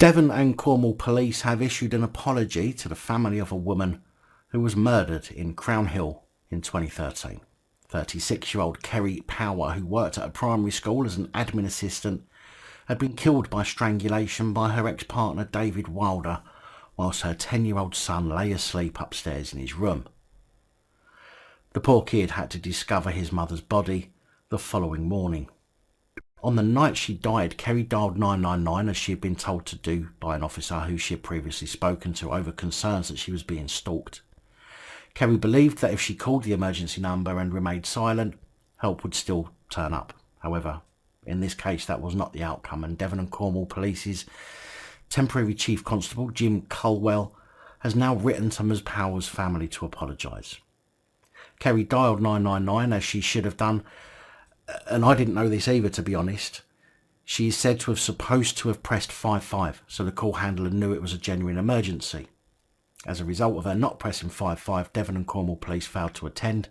Devon and Cornwall police have issued an apology to the family of a woman who was murdered in Crown Hill in 2013. 36-year-old Kerry Power, who worked at a primary school as an admin assistant, had been killed by strangulation by her ex-partner David Wilder whilst her 10-year-old son lay asleep upstairs in his room. The poor kid had to discover his mother's body the following morning. On the night she died, Kerry dialed 999 as she had been told to do by an officer who she had previously spoken to over concerns that she was being stalked. Kerry believed that if she called the emergency number and remained silent, help would still turn up. However, in this case that was not the outcome, and Devon and Cornwall Police's temporary chief constable, Jim Colwell, has now written to Ms Power's family to apologise. Kerry dialed 999 as she should have done, and I didn't know this either, to be honest. She is said to have supposed to have pressed 55, so the call handler knew it was a genuine emergency. As a result of her not pressing 55, Devon and Cornwall Police failed to attend,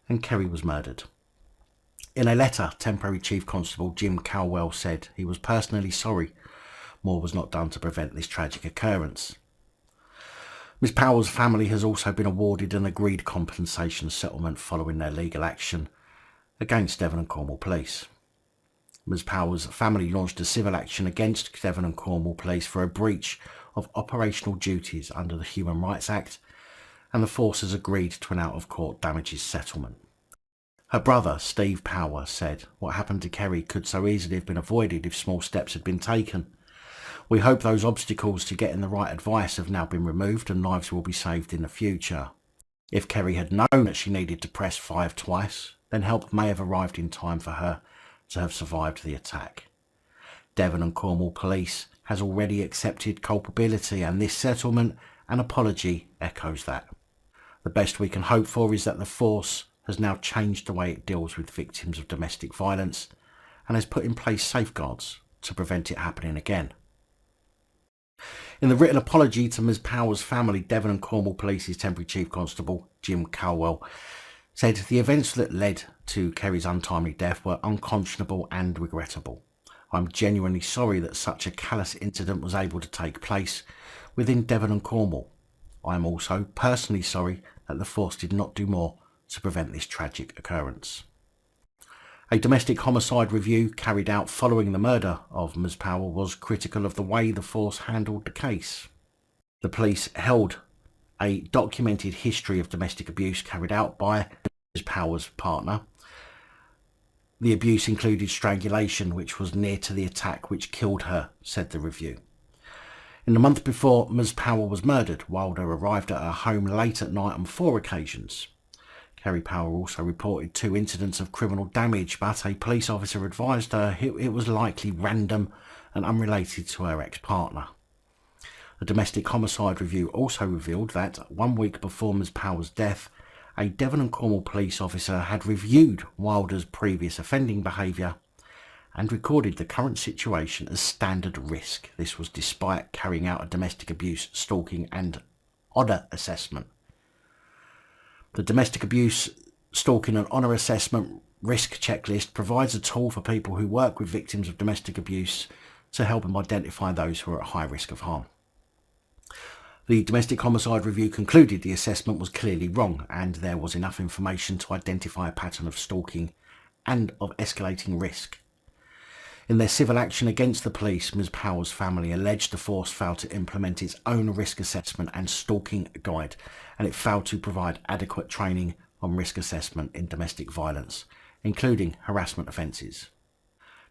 and Kerry was murdered. In a letter, temporary chief constable Jim Colwell said he was personally sorry more was not done to prevent this tragic occurrence. Ms Power's family has also been awarded an agreed compensation settlement following their legal action against Devon and Cornwall Police. Ms Power's family launched a civil action against Devon and Cornwall Police for a breach of operational duties under the Human Rights Act, and the force has agreed to an out-of-court damages settlement. Her brother, Steve Power, said, "What happened to Kerry could so easily have been avoided if small steps had been taken. We hope those obstacles to getting the right advice have now been removed and lives will be saved in the future. If Kerry had known that she needed to press 5 twice, then help may have arrived in time for her to have survived the attack." Devon and Cornwall Police has already accepted culpability, and this settlement and apology echoes that. The best we can hope for is that the force has now changed the way it deals with victims of domestic violence and has put in place safeguards to prevent it happening again. In the written apology to Ms Power's family, Devon and Cornwall Police's temporary chief constable Jim Colwell said the events that led to Kerry's untimely death were unconscionable and regrettable. "I'm genuinely sorry that such a callous incident was able to take place within Devon and Cornwall. I am also personally sorry that the force did not do more to prevent this tragic occurrence." A domestic homicide review carried out following the murder of Ms Power was critical of the way the force handled the case. The police held a documented history of domestic abuse carried out by Ms Power's partner. The abuse included strangulation, which was near to the attack which killed her, said the review. In the month before Ms Power was murdered, Wilder arrived at her home late at night on 4 occasions. Kerry Power also reported 2 incidents of criminal damage, but a police officer advised her it was likely random and unrelated to her ex-partner. The domestic homicide review also revealed that 1 week before Ms Power's death, a Devon and Cornwall police officer had reviewed Wilder's previous offending behaviour and recorded the current situation as standard risk. This was despite carrying out a domestic abuse, stalking and honour assessment. The domestic abuse, stalking and honour assessment risk checklist provides a tool for people who work with victims of domestic abuse to help them identify those who are at high risk of harm. The domestic homicide review concluded the assessment was clearly wrong and there was enough information to identify a pattern of stalking and of escalating risk. In their civil action against the police, Ms Power's family alleged the force failed to implement its own risk assessment and stalking guide, and it failed to provide adequate training on risk assessment in domestic violence, including harassment offences.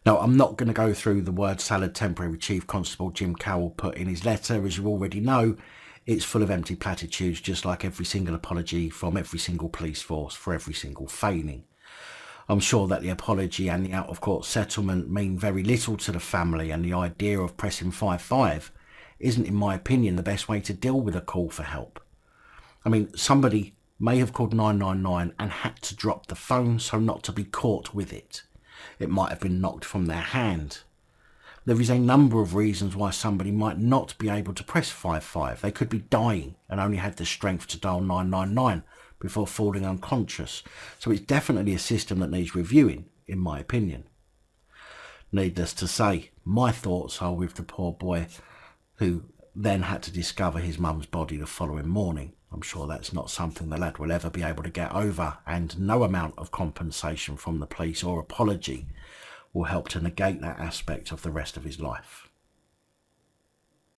Now, I'm not going to go through the word salad temporary chief constable Jim Colwell put in his letter. As you already know, it's full of empty platitudes, just like every single apology from every single police force for every single failing. I'm sure that the apology and the out-of-court settlement mean very little to the family, and the idea of pressing 55 isn't, in my opinion, the best way to deal with a call for help. I mean, somebody may have called 999 and had to drop the phone so not to be caught with it. It might have been knocked from their hand. There is a number of reasons why somebody might not be able to press 55. They could be dying and only had the strength to dial 999 before falling unconscious. So it's definitely a system that needs reviewing, in my opinion. Needless to say, my thoughts are with the poor boy who then had to discover his mum's body the following morning. I'm sure that's not something the lad will ever be able to get over, and no amount of compensation from the police or apology will help to negate that aspect of the rest of his life.